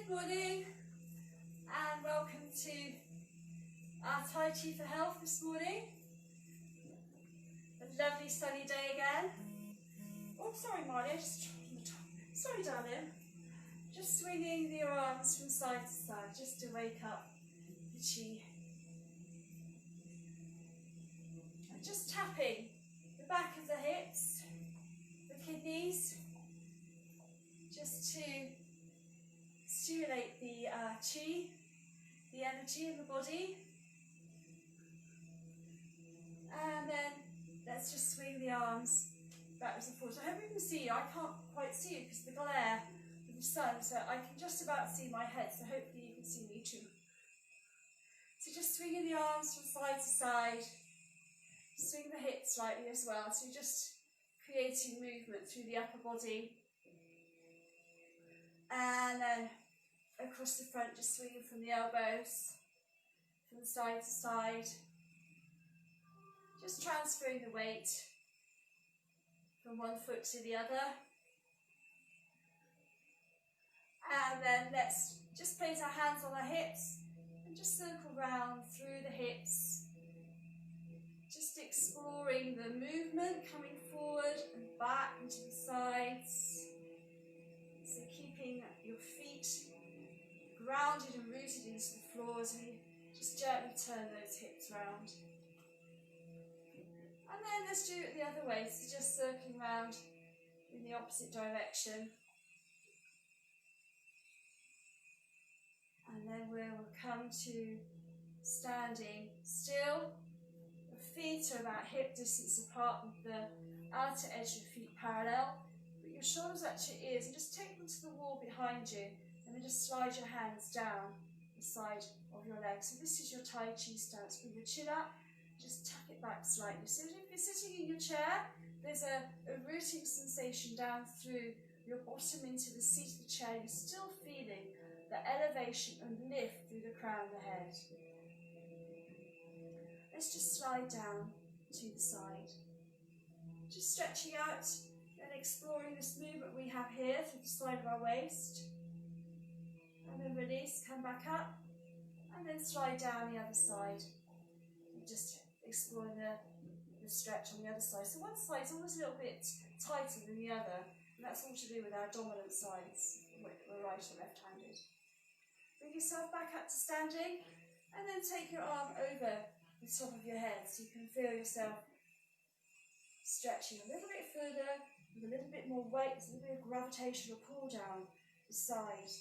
Good morning and welcome to our Tai Chi for Health this morning. A lovely sunny day again. Oh, sorry Marley, I just dropped on the top. Sorry darling. Just swinging your arms from side to side just to wake up the chi. And just tapping the back of the hips, the kidneys, just to stimulate the chi, the energy in the body. And then let's just swing the arms backwards and forwards. I hope you can see you. I can't quite see you because of the glare of the sun, so I can just about see my head, so hopefully you can see me too. So just swinging the arms from side to side. Swing the hips slightly as well, so you're just creating movement through the upper body. And then across the front, just swinging from the elbows, from side to side. Just transferring the weight from one foot to the other. And then let's just place our hands on our hips and just circle round through the hips. Just exploring the movement, coming forward and back and to the sides. So keeping your feet grounded and rooted into the floor as we just gently turn those hips round. And then let's do it the other way, so just circling round in the opposite direction. And then we'll come to standing still. The feet are about hip distance apart with the outer edge of the feet parallel. Put your shoulders up to your ears and just take them to the wall behind you. And then just slide your hands down the side of your legs. So this is your Tai Chi stance. Bring your chin up, just tuck it back slightly. So if you're sitting in your chair, there's a rooting sensation down through your bottom into the seat of the chair. You're still feeling the elevation and lift through the crown of the head. Let's just slide down to the side. Just stretching out and exploring this movement we have here through the side of our waist. And then release, come back up, and then slide down the other side. And just exploring the stretch on the other side. So one side's always a little bit tighter than the other, and that's all to do with our dominant sides, we're right or left-handed. Bring yourself back up to standing, and then take your arm over the top of your head so you can feel yourself stretching a little bit further, with a little bit more weight, a little bit of gravitational pull down the side.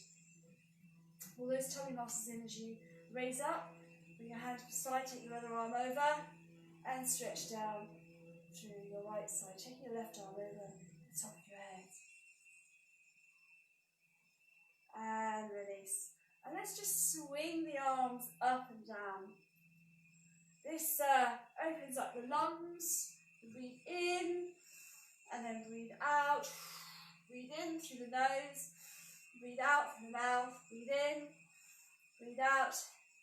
All those tummy muscles in as you raise up, bring your hand to the side, take your other arm over, and stretch down through your right side, taking your left arm over the top of your head. And release. And let's just swing the arms up and down. This opens up the lungs. Breathe in, and then breathe out. Breathe in through the nose. Breathe out from the mouth. Breathe in. Breathe out.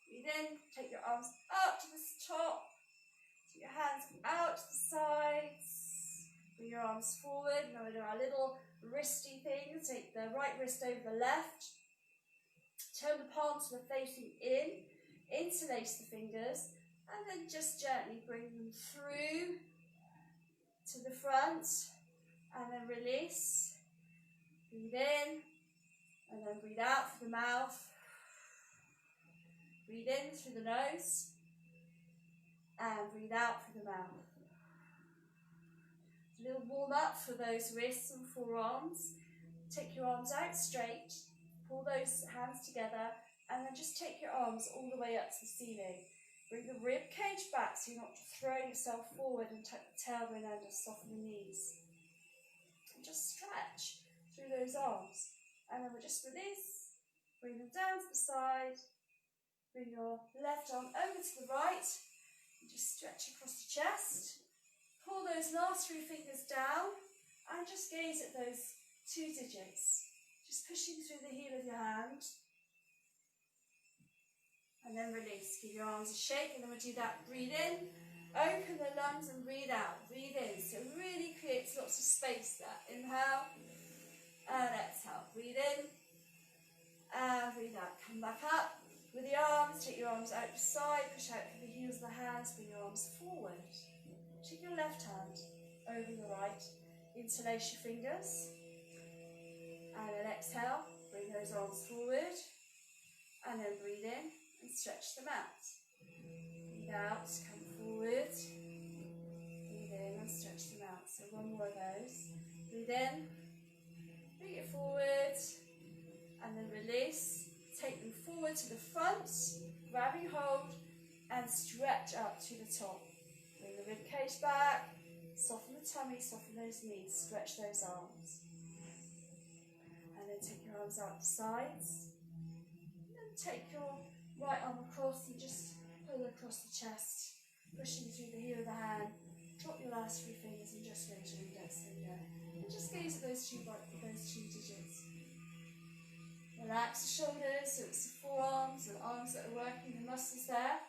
Breathe in. Take your arms up to the top. Take your hands out to the sides. Bring your arms forward. Now we do our little wristy thing. Take the right wrist over the left. Turn the palms to the facing in. Interlace the fingers. And then just gently bring them through to the front. And then release. Breathe in. And then breathe out through the mouth. Breathe in through the nose. And breathe out through the mouth. A little warm up for those wrists and forearms. Take your arms out straight. Pull those hands together. And then just take your arms all the way up to the ceiling. Bring the rib cage back so you're not throwing yourself forward, and tuck the tailbone under, soften the knees. And just stretch through those arms. And then we'll just release, bring them down to the side, bring your left arm over to the right, and just stretch across the chest. Pull those last three fingers down, and just gaze at those 2 digits. Just pushing through the heel of your hand. And then release. Give your arms a shake, and then we'll do that. Breathe in, open the lungs, and breathe out. Breathe in. So it really creates lots of space there. Inhale, and exhale. Breathe in, and breathe that. Come back up with the arms, take your arms out to the side, push out through the heels of the hands, bring your arms forward. Take your left hand over your right, interlace your fingers, and then exhale, bring those arms forward, and then breathe in and stretch them out. Breathe out, come forward, breathe in and stretch them out. So one more of those. Breathe in, bring it forward, and then release. Take them forward to the front, grabbing hold, and stretch up to the top. Bring the rib cage back, soften the tummy, soften those knees, stretch those arms. And then take your arms out to sides. And then take your right arm across and just pull across the chest, pushing through the heel of the hand. Drop your last three fingers and just raise your index finger. And just gaze at those two digits. Relax the shoulders, so it's the forearms and arms that are working the muscles there.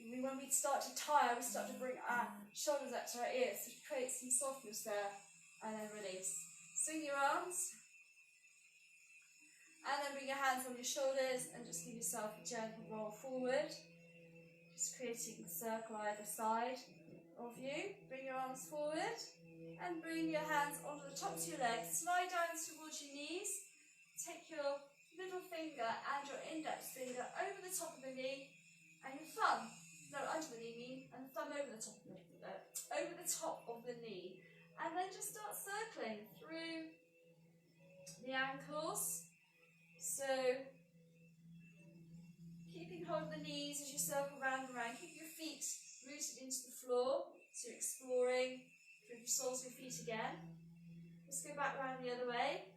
When we start to tire, we start to bring our shoulders up to our ears to create some softness there, and then release. Swing your arms, and then bring your hands on your shoulders and just give yourself a gentle roll forward, just creating a circle either side of you. Bring your arms forward, and bring your hands onto the tops of your legs. Slide down towards your knees. Take your middle finger and your index finger over the top of the knee, and your thumb, under the knee, and thumb over the top of the knee, and then just start circling through the ankles. So keeping hold of the knees as you circle round and round. Keep your feet rooted into the floor, so you're exploring through the soles of your feet again. Let's go back round the other way.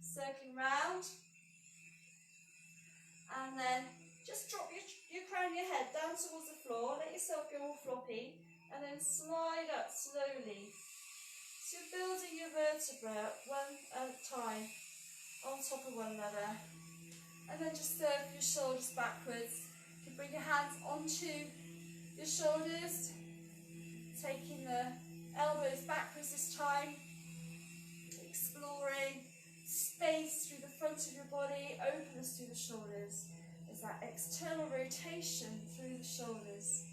Circling round, and then just drop your crown of your head down towards the floor, let yourself go all floppy, and then slide up slowly. So you're building your vertebra one at a time on top of one another, and then just circle your shoulders backwards. You can bring your hands onto your shoulders, taking the elbows backwards this time, exploring space through the front of your body, openness through the shoulders. There's that external rotation through the shoulders.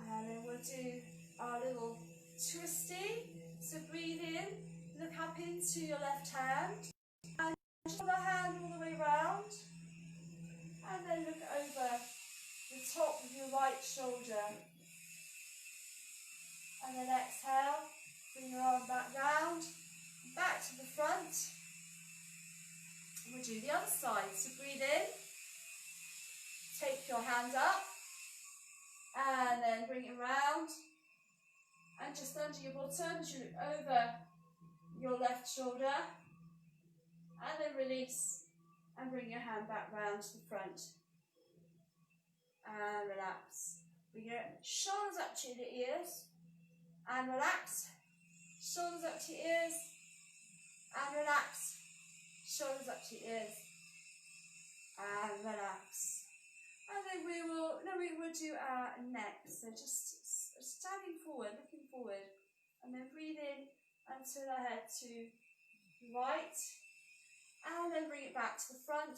And then we'll do our little twisty. So breathe in, look up into your left hand, and pull the hand all the way round. And then look over the top of your right shoulder. And then exhale, bring your arm back round, back to the front. We'll do the other side. So breathe in, take your hand up, and then bring it round, and just under your bottom as you look over your left shoulder, and then release and bring your hand back round to the front, and relax. Bring your shoulders up to the ears, and relax. Shoulders up to your ears, and relax. Shoulders up to your ears, and relax. And then we will do our neck. So just standing forward, looking forward, and then breathe in and turn our head to the right, and then bring it back to the front,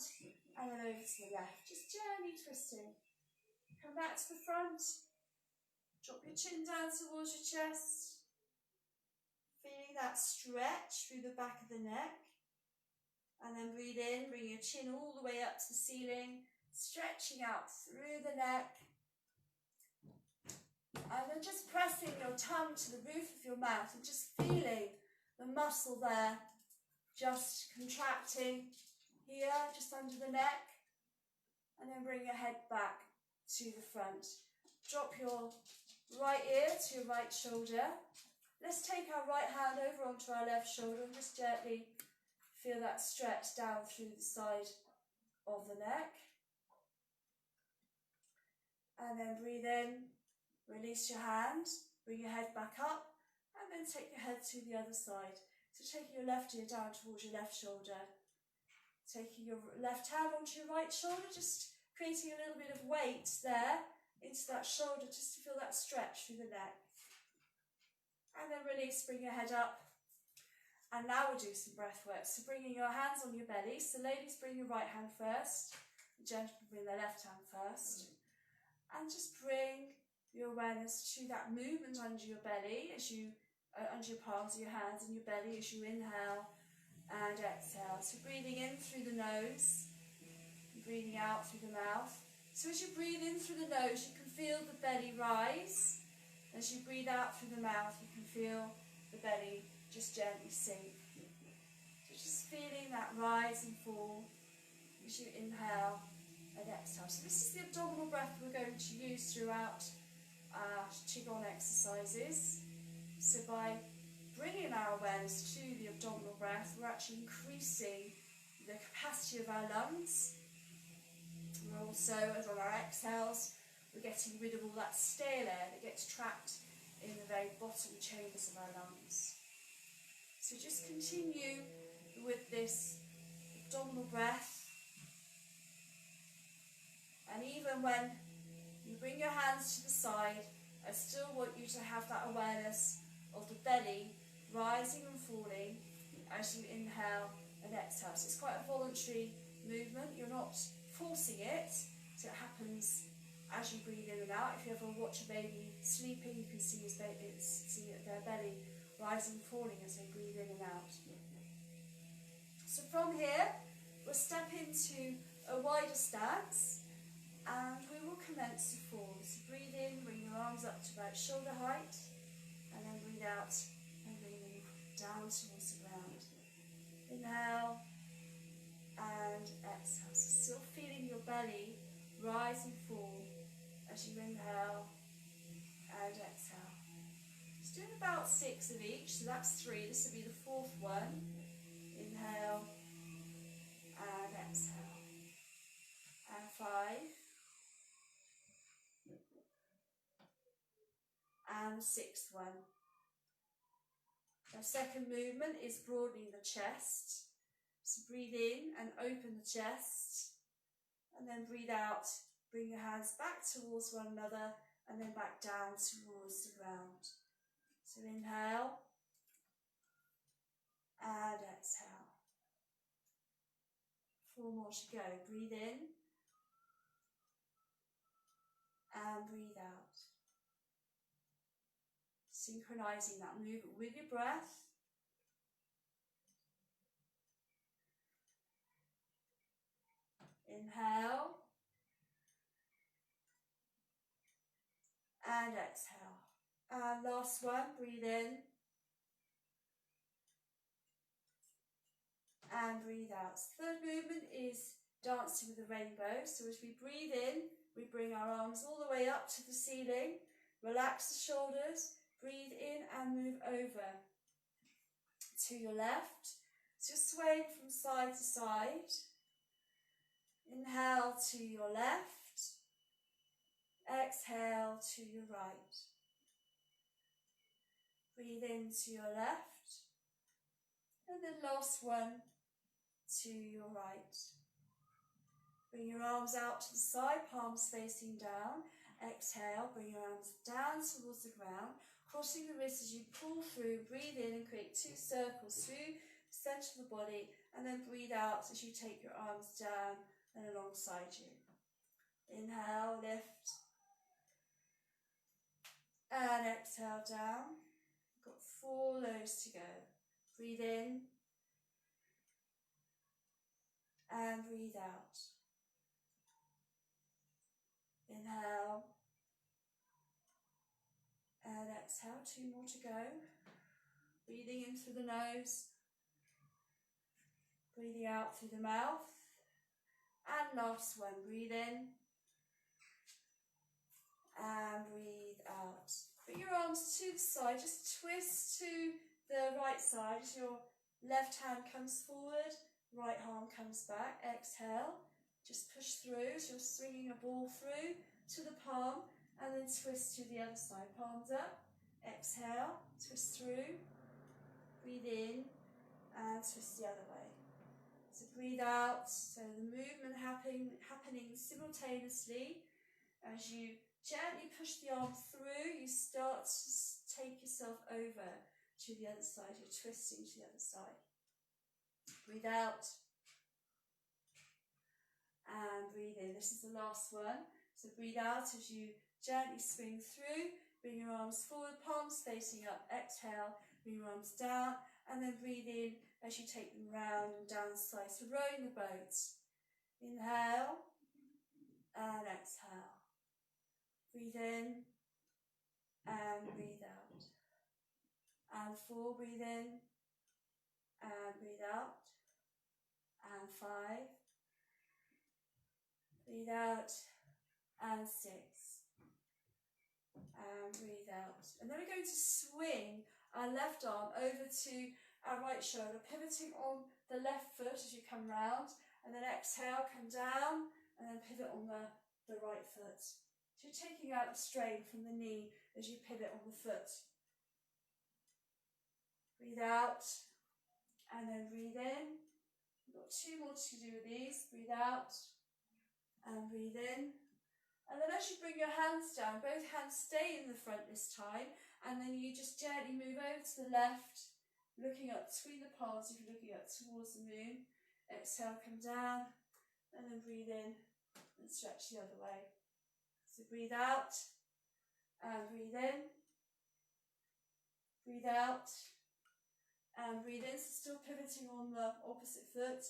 and then over to the left. Just gently twisting. Come back to the front. Drop your chin down towards your chest. Feeling that stretch through the back of the neck. And then breathe in, bring your chin all the way up to the ceiling, stretching out through the neck. And then just pressing your tongue to the roof of your mouth and just feeling the muscle there, just contracting here, just under the neck. And then bring your head back to the front. Drop your right ear to your right shoulder. Let's take our right hand over onto our left shoulder and just gently feel that stretch down through the side of the neck. And then breathe in, release your hand, bring your head back up, and then take your head to the other side. So taking your left ear down towards your left shoulder. Taking your left hand onto your right shoulder, just creating a little bit of weight there into that shoulder, just to feel that stretch through the neck. And then release, bring your head up. And now we'll do some breath work. So bringing your hands on your belly. So ladies, bring your right hand first. Gentlemen, bring their left hand first. And just bring your awareness to that movement under your belly as you, under your palms of your hands and your belly as you inhale and exhale. So breathing in through the nose, breathing out through the mouth. So as you breathe in through the nose, you can feel the belly rise. As you breathe out through the mouth, you can feel the belly just gently sink. So just feeling that rise and fall as you inhale and exhale. So this is the abdominal breath we're going to use throughout our Qigong exercises. So by bringing our awareness to the abdominal breath, we're actually increasing the capacity of our lungs. We're also, as on our exhales, we're getting rid of all that stale air that gets trapped in the very bottom chambers of our lungs. So just continue with this abdominal breath. And even when you bring your hands to the side, I still want you to have that awareness of the belly rising and falling as you inhale and exhale. So it's quite a voluntary movement. You're not forcing it, so it happens as you breathe in and out. If you ever watch a baby sleeping, you can see their belly rising and falling as they breathe in and out. So from here, we'll step into a wider stance and we will commence to fall. So breathe in, bring your arms up to about shoulder height, and then breathe out and bring them down towards the ground. Inhale and exhale. So still feeling your belly rise and fall as you inhale and exhale. Just doing about 6 of each, so that's 3. This will be the 4th one. Inhale and exhale. And 5. And the 6th one. The second movement is broadening the chest. So breathe in and open the chest, and then breathe out. Bring your hands back towards one another and then back down towards the ground. So inhale and exhale. 4 more to go. Breathe in and breathe out. Synchronizing that movement with your breath. Inhale and exhale. And last one, breathe in and breathe out. Third movement is dancing with the rainbow. So as we breathe in, we bring our arms all the way up to the ceiling. Relax the shoulders. Breathe in and move over to your left. So you're swaying from side to side. Inhale to your left. Exhale to your right. Breathe in to your left. And then last one to your right. Bring your arms out to the side, palms facing down. Exhale, bring your arms down towards the ground, crossing the wrists as you pull through. Breathe in and create 2 circles through the centre of the body, and then breathe out as you take your arms down and alongside you. Inhale, lift, and exhale down. We've got 4 lows to go. Breathe in and breathe out. Inhale and exhale. 2 more to go. Breathing in through the nose, breathing out through the mouth. And last one, breathe in and breathe out. Bring your arms to the side, just twist to the right side as your left hand comes forward, right arm comes back. Exhale, just push through as you're swinging a ball through to the palm, and then twist to the other side. Palms up, exhale, twist through, breathe in and twist the other way. So breathe out, so the movement happening simultaneously. As you gently push the arm through, you start to take yourself over to the other side. You're twisting to the other side. Breathe out. And breathe in. This is the last one. So breathe out as you gently swing through. Bring your arms forward, palms facing up. Exhale, bring your arms down. And then breathe in as you take them round and down the side. So rowing the boat. Inhale and exhale. Breathe in and breathe out. And 4, breathe in and breathe out. And 5. Breathe out. And 6. And breathe out. And then we're going to swing our left arm over to our right shoulder, pivoting on the left foot as you come round. And then exhale, come down, and then pivot on the right foot. So you're taking out the strain from the knee as you pivot on the foot. Breathe out, and then breathe in. We've got 2 more to do with these. Breathe out, and breathe in. And then as you bring your hands down, both hands stay in the front this time, and then you just gently move over to the left, looking up between the palms if you're looking up towards the moon. Exhale, come down, and then breathe in and stretch the other way. So breathe out, and breathe in. Breathe out, and breathe in. So still pivoting on the opposite foot.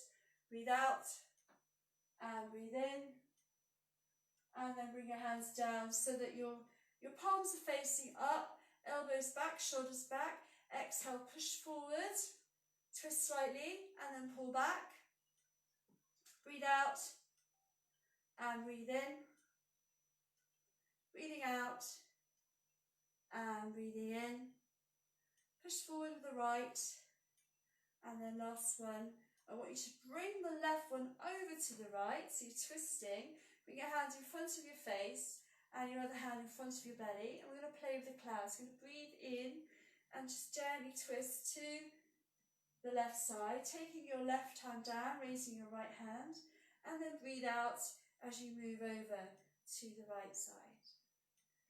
Breathe out, and breathe in. And then bring your hands down so that your palms are facing up, elbows back, shoulders back. Exhale, push forward, twist slightly, and then pull back. Breathe out, and breathe in. Breathing out, and breathing in. Push forward with the right. And then last one, I want you to bring the left one over to the right, so you're twisting. Bring your hands in front of your face and your other hand in front of your belly. And we're going to play with the clouds. We're going to breathe in and just gently twist to the left side, taking your left hand down, raising your right hand, and then breathe out as you move over to the right side.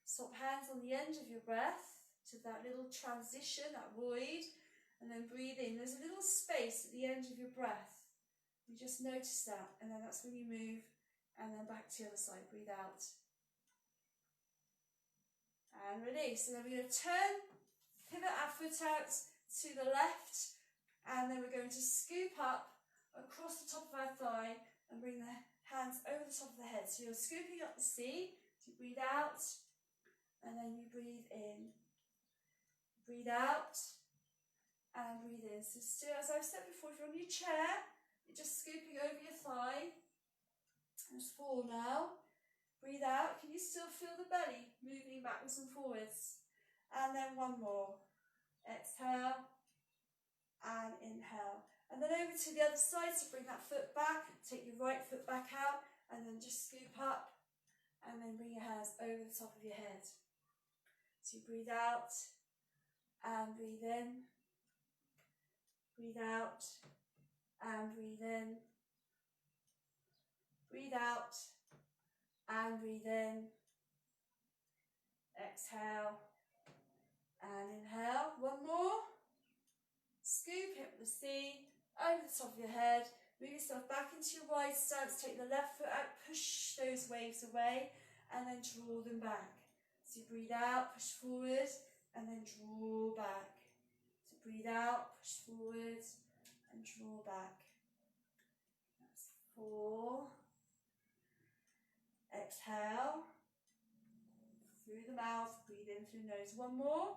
Swap hands on the end of your breath to that little transition, that void, and then breathe in. There's a little space at the end of your breath. You just notice that, and then that's when you move, and then back to the other side. Breathe out. And release. And then we're going to turn, pivot our foot out to the left, and then we're going to scoop up across the top of our thigh and bring the hands over the top of the head. So you're scooping up the C, so you breathe out, and then you breathe in. Breathe out, and breathe in. So still, as I've said before, if you're on your chair, you're just scooping over your thigh. There's 4 now. Breathe out. Can you still feel the belly moving backwards and forwards? And then 1 more. Exhale and inhale. And then over to the other side, so bring that foot back, take your right foot back out, and then just scoop up, and then bring your hands over the top of your head. So you breathe out, and breathe in. Breathe out, and breathe in. Breathe out, and breathe in. Exhale, and inhale. 1 more. Scoop, hip the C, over the top of your head. Move yourself back into your wide stance. Take the left foot out, push those waves away, and then draw them back. So you breathe out, push forward, and then draw back. So breathe out, push forward, and draw back. That's 4. Exhale. Through the mouth, breathe in through the nose. 1 more.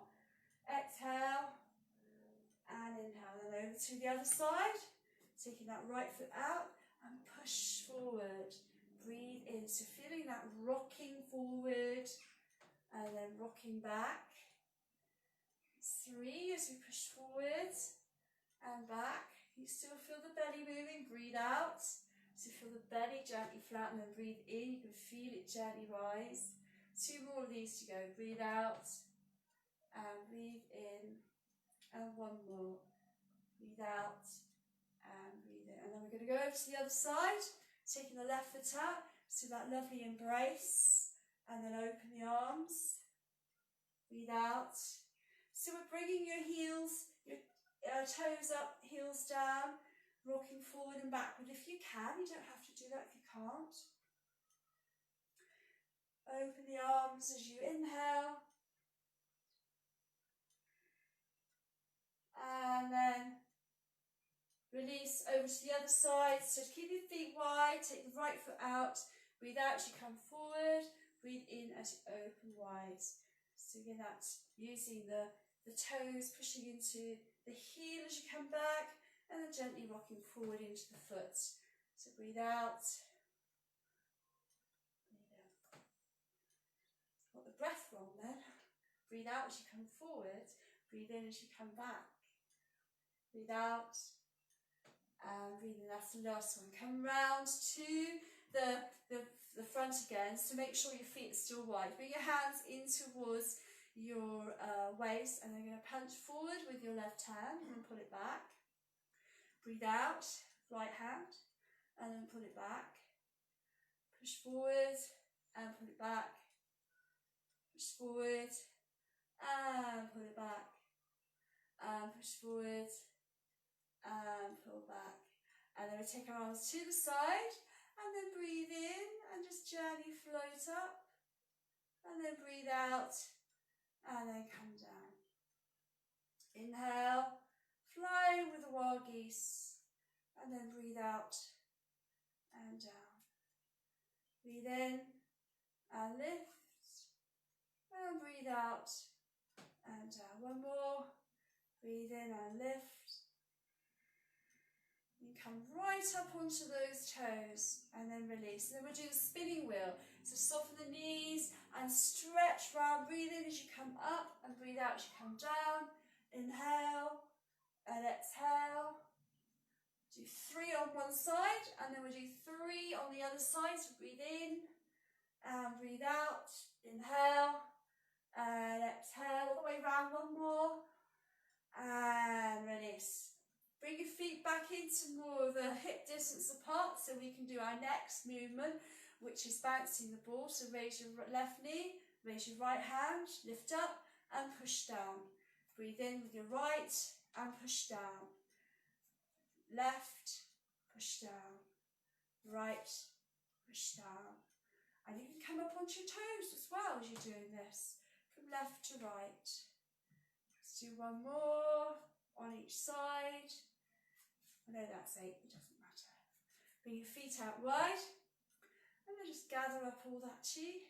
Exhale. And inhale. And over to the other side. Taking that right foot out and push forward. Breathe in. So feeling that rocking forward and then rocking back. 3 as we push forward and back. You still feel the belly moving. Breathe out. So feel the belly gently flatten and breathe in. You can feel it gently rise. 2 more of these to go. Breathe out and breathe in. And 1 more. Breathe out and breathe in. And then we're going to go over to the other side. Taking the left foot out. So that lovely embrace. And then open the arms. Breathe out. So we're bringing your heels, your toes up, heels down, rocking forward and backward if you can. You don't have to do that if you can't. Open the arms as you inhale. And then release over to the other side. So keep your feet wide, take the right foot out. Breathe out as you come forward. Breathe in as you open wide. So again, that's using the toes, pushing into the heel as you come back, and then gently rocking forward into the foot. So breathe out. Breathe out. Got the breath wrong then. Breathe out as you come forward. Breathe in as you come back. Breathe out. And breathe in, that's the last one. Come round to the front again, so make sure your feet are still wide. Bring your hands in towards your waist, and then you're going to punch forward with your left hand and then pull it back. Breathe out, right hand, and then pull it back. Push forward and pull it back. Push forward and pull it back. And push forward and pull back. And then we take our arms to the side, and then breathe in and just gently float up, and then breathe out and then come down. Inhale, fly with the wild geese, and then breathe out and down. Breathe in and lift, and breathe out and down. One more. Breathe in and lift. You come right up onto those toes and then release. And then we'll do the spinning wheel. So soften the knees and stretch round. Breathe in as you come up and breathe out as you come down. Inhale and exhale. Do 3 on one side, and then we'll do 3 on the other side. So breathe in and breathe out. Inhale and exhale all the way round. One more. And release. Bring your feet back into more of a hip distance apart so we can do our next movement, which is bouncing the ball. So raise your left knee, raise your right hand, lift up and push down. Breathe in with your right and push down. Left, push down. Right, push down. And you can come up onto your toes as well as you're doing this, from left to right. Let's do one more on each side. I know that's 8, it doesn't matter. Bring your feet out wide, and then just gather up all that chi,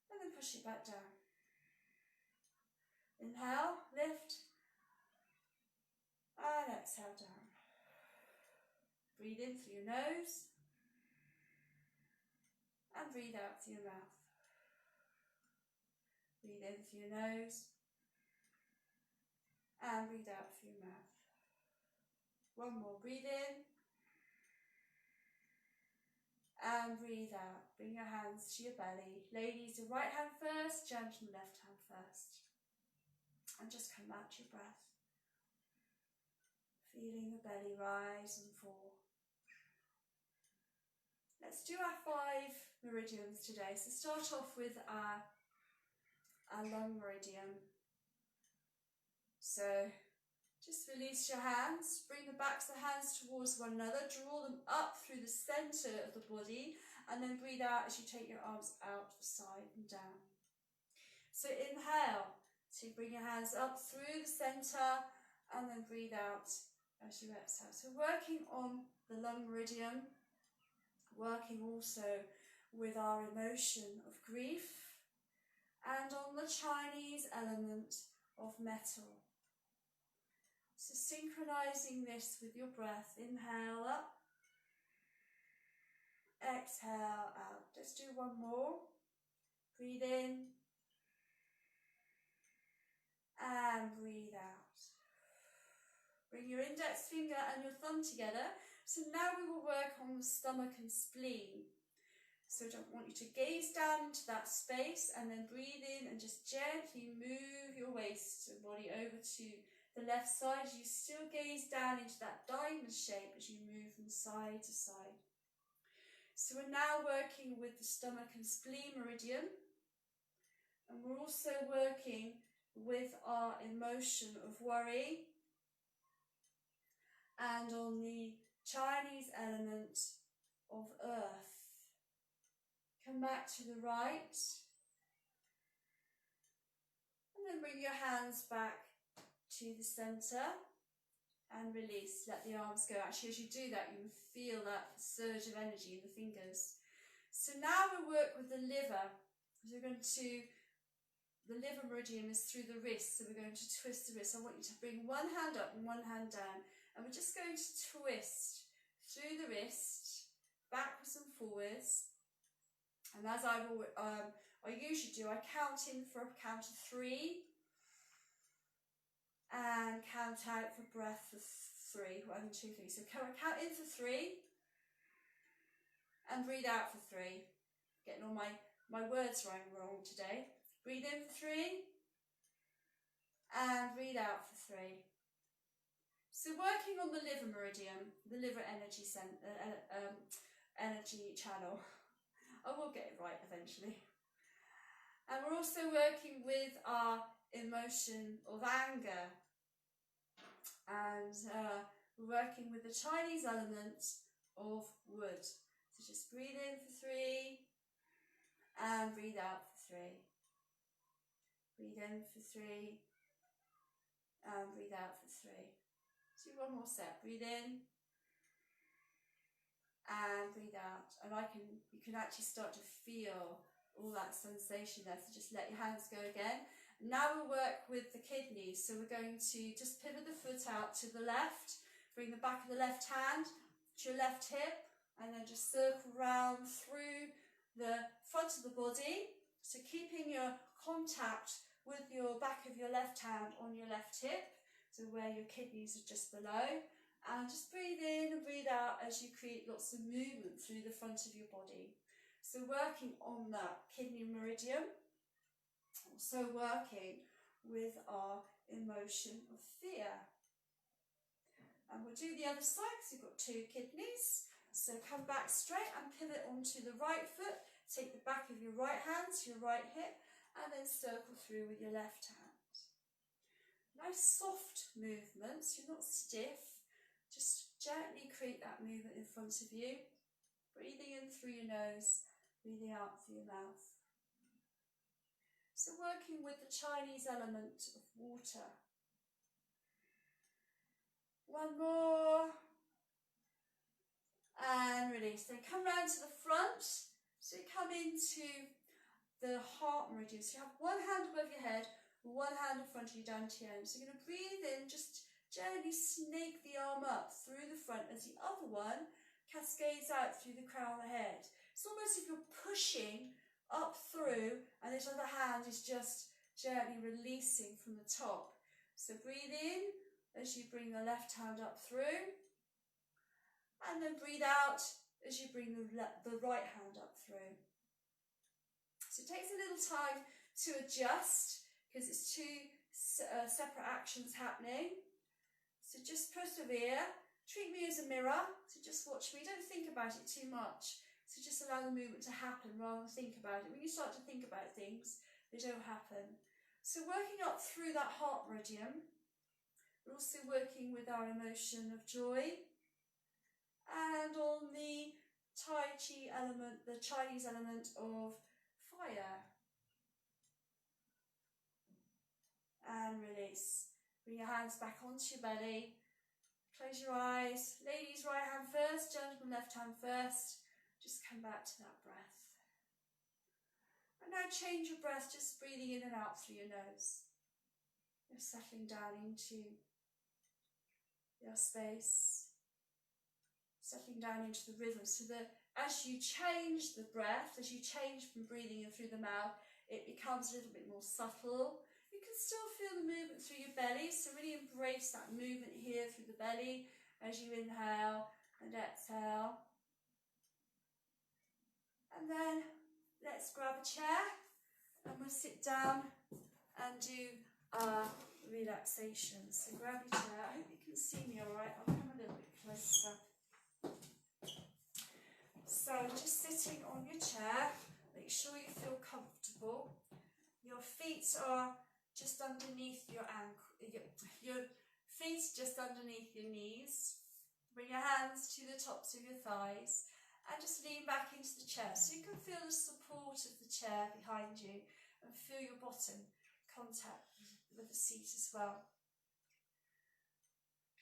and then push it back down. Inhale, lift, and exhale down. Breathe in through your nose, and breathe out through your mouth. Breathe in through your nose, and breathe out through your mouth. One more, breathe in, and breathe out. Bring your hands to your belly. Ladies, the right hand first, gentlemen, left hand first. And just come back to your breath. Feeling the belly rise and fall. Let's do our 5 meridians today. So start off with our lung meridian. So just release your hands, bring the backs of the hands towards one another, draw them up through the centre of the body, and then breathe out as you take your arms out to the side and down. So inhale, so bring your hands up through the centre, and then breathe out as you exhale. So working on the lung meridian, working also with our emotion of grief, and on the Chinese element of metal. So synchronizing this with your breath. Inhale up, exhale out. Let's do one more. Breathe in and breathe out. Bring your index finger and your thumb together. So now we will work on the stomach and spleen. So I want you to gaze down into that space and then breathe in and just gently move your waist and body over to the left side. You still gaze down into that diamond shape as you move from side to side. So we're now working with the stomach and spleen meridian, and we're also working with our emotion of worry, and on the Chinese element of earth. Come back to the right, and then bring your hands back to the centre and release. Let the arms go. Actually, as you do that, you will feel that surge of energy in the fingers. So now we'll work with the liver. So we're going to, the liver meridian is through the wrist, so we're going to twist the wrist. I want you to bring one hand up and one hand down, and we're just going to twist through the wrist, backwards and forwards. And as I usually do, I count in for a count of 3 and count out for breath for 3. 1, 2, 3. So count in for 3 and breathe out for 3. Getting all my words wrong today. Breathe in for 3 and breathe out for 3. So working on the liver meridian, the liver energy channel. I will get it right eventually. And we're also working with our emotion of anger. And we're working with the Chinese element of wood. So just breathe in for 3 and breathe out for 3. Breathe in for 3 and breathe out for 3. Do one more set. Breathe in and breathe out, and you can actually start to feel all that sensation there. So just let your hands go again. Now we'll work with the kidneys. So we're going to just pivot the foot out to the left, bring the back of the left hand to your left hip, and then just circle round through the front of the body. So keeping your contact with your back of your left hand on your left hip, so where your kidneys are just below. And just breathe in and breathe out as you create lots of movement through the front of your body. So working on that kidney meridian, also working with our emotion of fear. And we'll do the other side because we've got 2 kidneys. So come back straight and pivot onto the right foot. Take the back of your right hand to your right hip and then circle through with your left hand. Nice soft movements, you're not stiff. Just gently create that movement in front of you. Breathing in through your nose, breathing out through your mouth. So working with the Chinese element of water. One more. And release. Then come round to the front. So you come into the heart meridian. So you have one hand above your head, one hand in front of you down to your end. So you're going to breathe in, just gently snake the arm up through the front as the other one cascades out through the crown of the head. It's almost as if you're pushing up through and this other hand is just gently releasing from the top. So breathe in as you bring the left hand up through, and then breathe out as you bring the right hand up through. So it takes a little time to adjust because it's 2 separate actions happening. So just persevere. Treat me as a mirror. So just watch me. Don't think about it too much. So just allow the movement to happen rather than think about it. When you start to think about things, they don't happen. So working up through that heart meridian, we're also working with our emotion of joy. And on the Tai Chi element, the Chinese element of fire. And release. Bring your hands back onto your belly. Close your eyes. Ladies, right hand first. Gentlemen, left hand first. Just come back to that breath. And now change your breath, just breathing in and out through your nose. You're settling down into your space. Settling down into the rhythm so that as you change the breath, as you change from breathing in through the mouth, it becomes a little bit more subtle. You can still feel the movement through your belly, so really embrace that movement here through the belly as you inhale and exhale. And then let's grab a chair and we'll sit down and do our relaxation. So grab your chair. I hope you can see me all right. I'll come a little bit closer. So just sitting on your chair, make sure you feel comfortable. Your feet are just underneath your your feet just underneath your knees. Bring your hands to the tops of your thighs and just lean back into the chair so you can feel the support of the chair behind you and feel your bottom contact with the seat as well.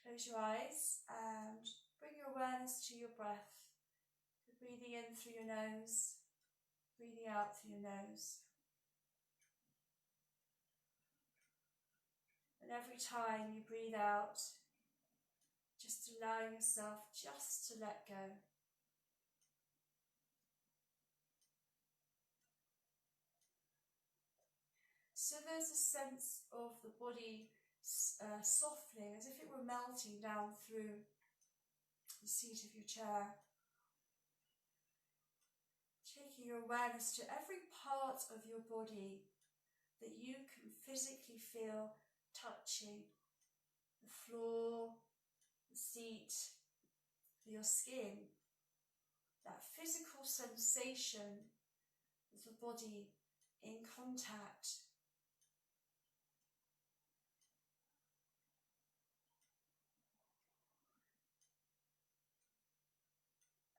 Close your eyes and bring your awareness to your breath. Breathing in through your nose, breathing out through your nose. And every time you breathe out, just allowing yourself just to let go. So there's a sense of the body softening, as if it were melting down through the seat of your chair. Taking your awareness to every part of your body that you can physically feel touching the floor, the seat, your skin. That physical sensation of the body in contact.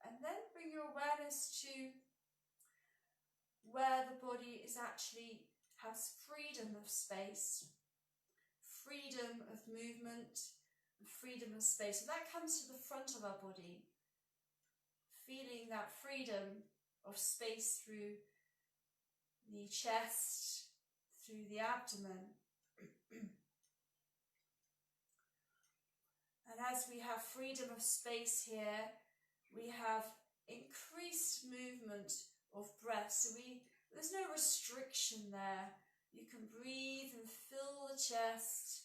And then bring your awareness to where the body has freedom of space, freedom of movement, and freedom of space. So that comes to the front of our body, feeling that freedom of space through the chest, through the abdomen. And as we have freedom of space here, we have increased movement of breath. So there's no restriction there. You can breathe and fill the chest,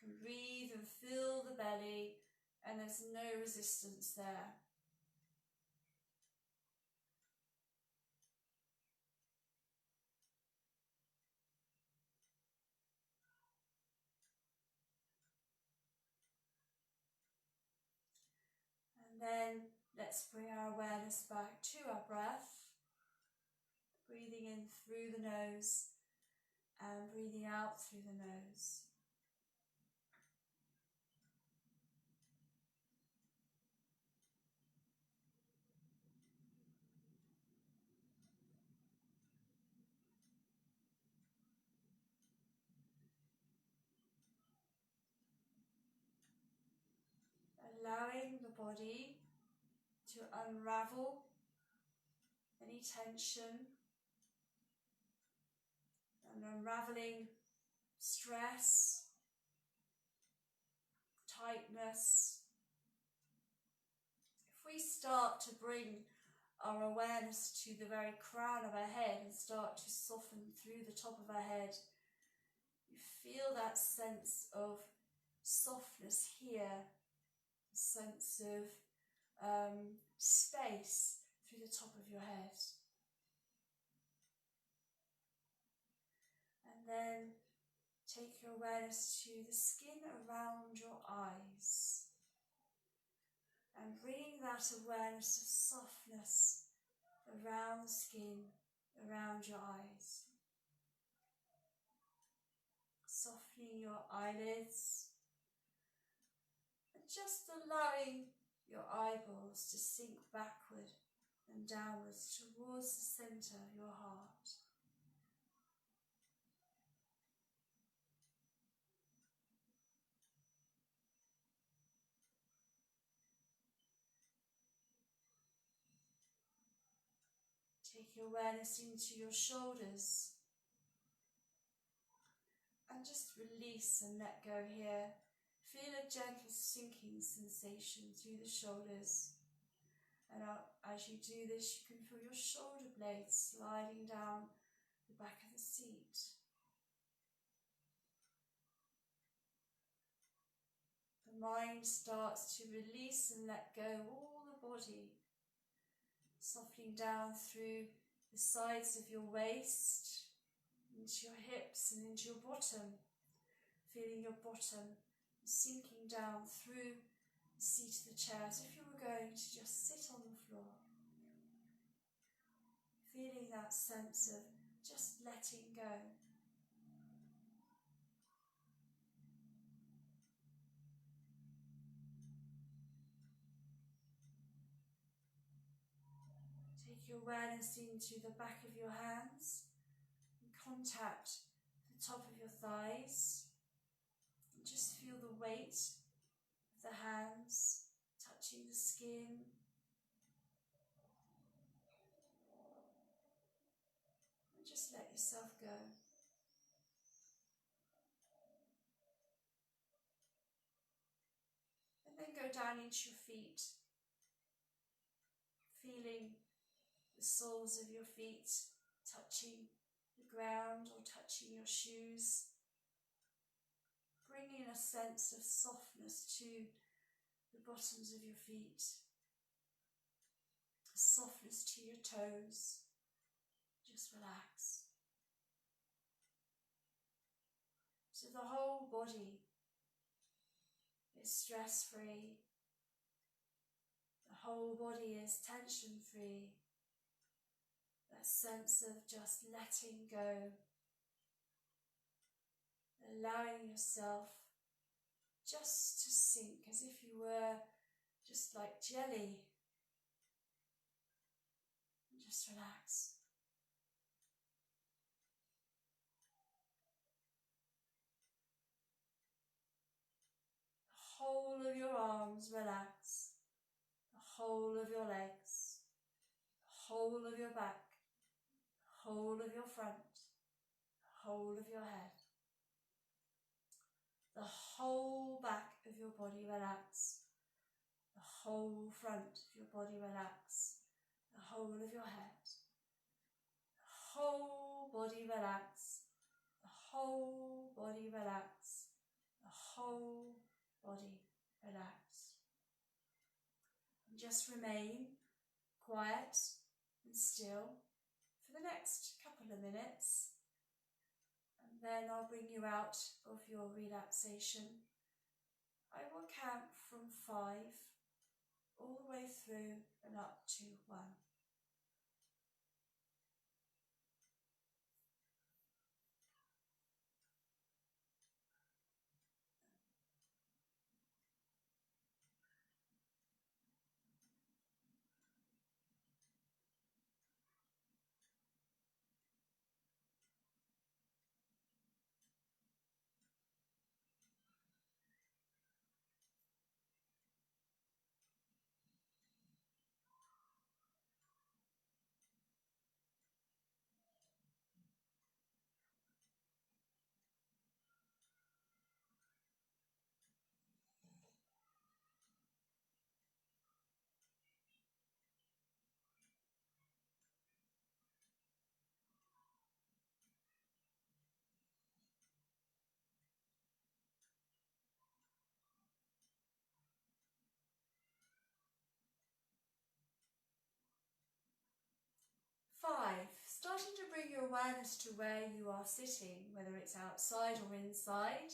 you can breathe and fill the belly, and there's no resistance there. And then let's bring our awareness back to our breath. Breathing in through the nose and breathing out through the nose. Allowing the body to unravel any tension and unraveling stress, tightness. If we start to bring our awareness to the very crown of our head and start to soften through the top of our head, you feel that sense of softness here, a sense of space through the top of your head. And then take your awareness to the skin around your eyes and bring that awareness of softness around the skin around your eyes. Softening your eyelids and just allowing your eyeballs to sink backward and downwards towards the centre of your heart. Take your awareness into your shoulders and just release and let go here. Feel a gentle sinking sensation through the shoulders. And as you do this, you can feel your shoulder blades sliding down the back of the seat. The mind starts to release and let go all the body, softening down through the sides of your waist, into your hips and into your bottom, feeling your bottom sinking down through the seat of the chair as if you were going to just sit on the floor. Feeling that sense of just letting go. Take your awareness into the back of your hands and contact the top of your thighs. And just feel the weight of the hands touching the skin. And just let yourself go. And then go down into your feet, feeling the soles of your feet touching the ground or touching your shoes. Bringing a sense of softness to the bottoms of your feet, a softness to your toes. Just relax. So the whole body is stress-free. The whole body is tension-free. That sense of just letting go. Allowing yourself just to sink as if you were just like jelly. And just relax. The whole of your arms relax. The whole of your legs. The whole of your back. The whole of your front. The whole of your head. The whole back of your body relax. The whole front of your body relax. The whole of your head. The whole body relax. The whole body relax. The whole body relax. And just remain quiet and still for the next couple of minutes. And then I'll bring you out of your relaxation. I will count from 5 all the way through and up to 1. 5. Starting to bring your awareness to where you are sitting, whether it's outside or inside.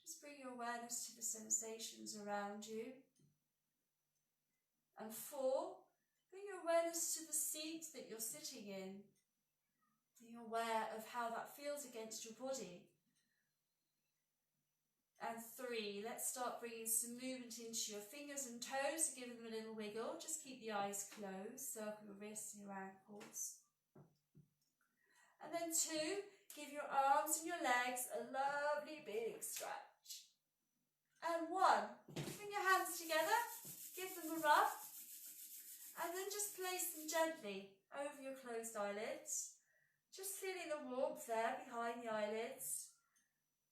Just bring your awareness to the sensations around you. And 4, bring your awareness to the seat that you're sitting in. Being aware of how that feels against your body. And 3, let's start bringing some movement into your fingers and toes, give them a little wiggle. Just keep the eyes closed, circle your wrists and your ankles. And then 2, give your arms and your legs a lovely big stretch. And 1, bring your hands together, give them a rub, and then just place them gently over your closed eyelids. Just feeling the warmth there behind the eyelids.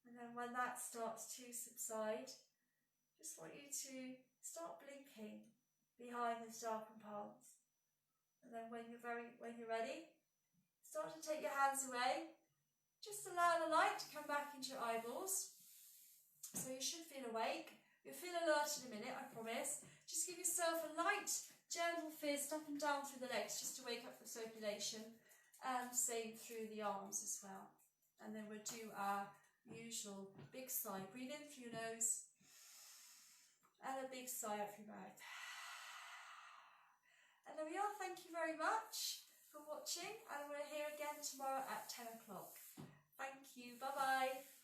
And then when that starts to subside, just want you to start blinking behind those darkened palms. And then when you're ready, start to take your hands away. Just allow the light to come back into your eyeballs. So you should feel awake. You'll feel alert in a minute, I promise. Just give yourself a light, gentle fist up and down through the legs just to wake up the circulation. And same through the arms as well. And then we'll do our usual big sigh. Breathe in through your nose. And a big sigh out through your mouth. And there we are. Thank you very much for watching. And we're here again tomorrow at 10 o'clock. Thank you. Bye-bye.